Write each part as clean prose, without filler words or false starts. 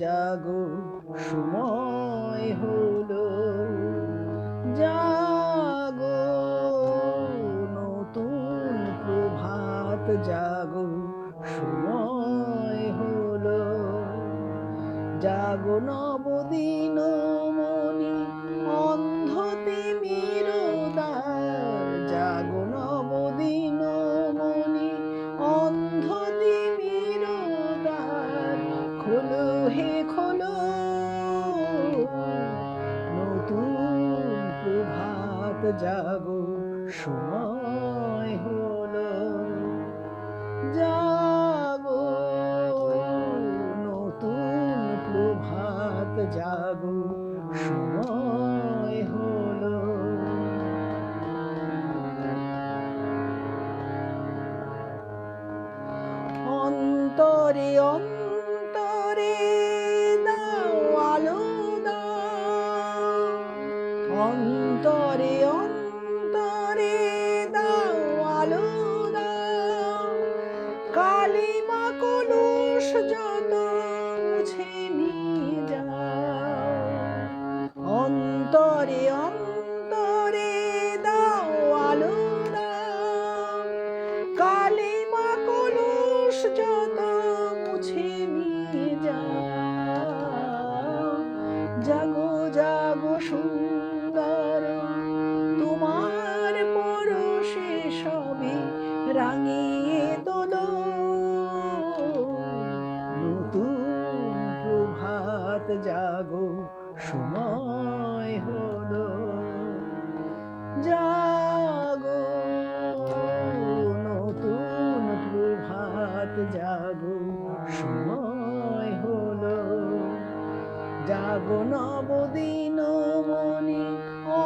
জাগো সময় হলো, জাগো নতুন প্রভাত জাগো সময় হলো, জাগো নবদিন মনি অন্ধ তিমির দ্বার, জাগো নবদিন মনি অন্ধ তিমির দ্বার, খোলো হে খোলো নতুন প্রভাত জাগো সময় হলো, জাগো নতুন প্রভাত জাগো সময় হলো। অন্তরে অন্তরে দাও আলো দাও, অন্তরে অন্তরে দাও আলো দাও, কালিমা কলুষ যত মুছে নিয়ে যাও, অন্তরে অন্তরে দাও আলো দাও, কালিমা কলুষ যত মুছে নিয়ে যাও, জাগো জাগো সুন্দর তোমার পরশে সবে রাঙিয়ে তোলো, নতুন প্রভাত জাগো সময় হলো, জাগো নতুন প্রভাত জাগো সময় হলো, জাগো নবদিন মনি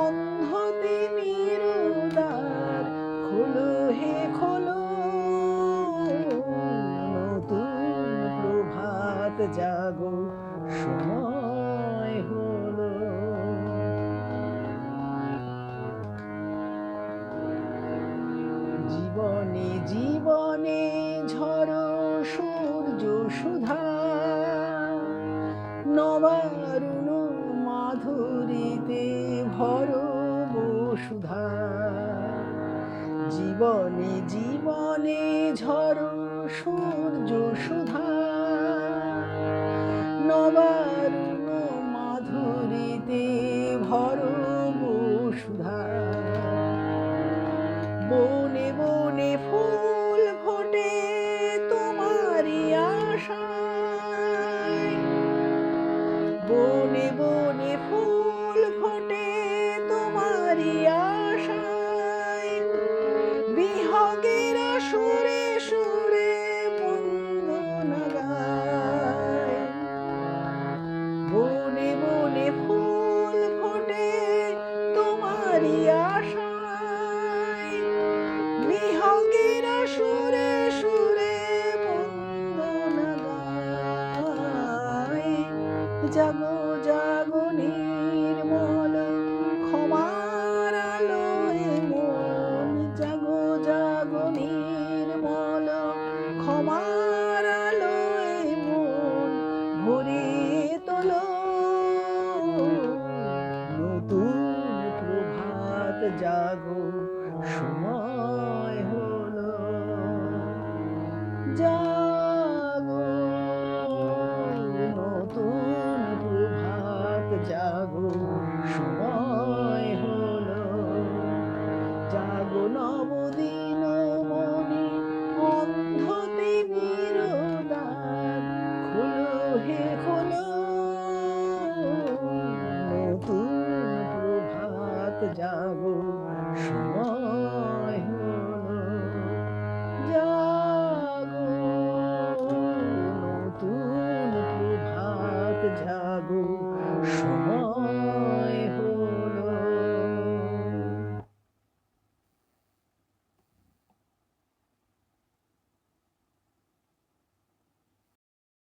অন্ধ তিমির দ্বার, খোলো হে খোলো নতুন প্রভাত জাগো সময় হলো। জীবনে জীবনে ঝড় সূর্য সুধা, নবারুণ মাধুরীতে ভর বসুধা, জীবনে জীবনে ঝড় সূর্য সুধা, নবারুণ মাধুরীতে ভর বসুধা, বনে বনে ফুল ফোটে তোমারই আশায়, বনে বনে ফুল ফোটে তোমারই আশায়, বিহগের সুরে সুরে বন্দনা গায়, বনে বনে ফুল ফোটে তোমারই আশায়, বিহগের সুরে সুরে বন্দনা গায়, জাগো জাগো নির্মল ক্ষমার আলোয় মন, জাগো জাগো নির্মল ক্ষমার আলোয় মন, ভরিয়ে তোলো নতুন প্রভাত জাগো সময় হলো, জাগো নতুন প্রভাত জাগো সময় হলো, জাগো নবদিন মনি অন্ধ তিমির দ্বার, খোলো হে খোলো নতুন প্রভাত জাগো সময় হলো, জাগো নতুন প্রভাত জাগো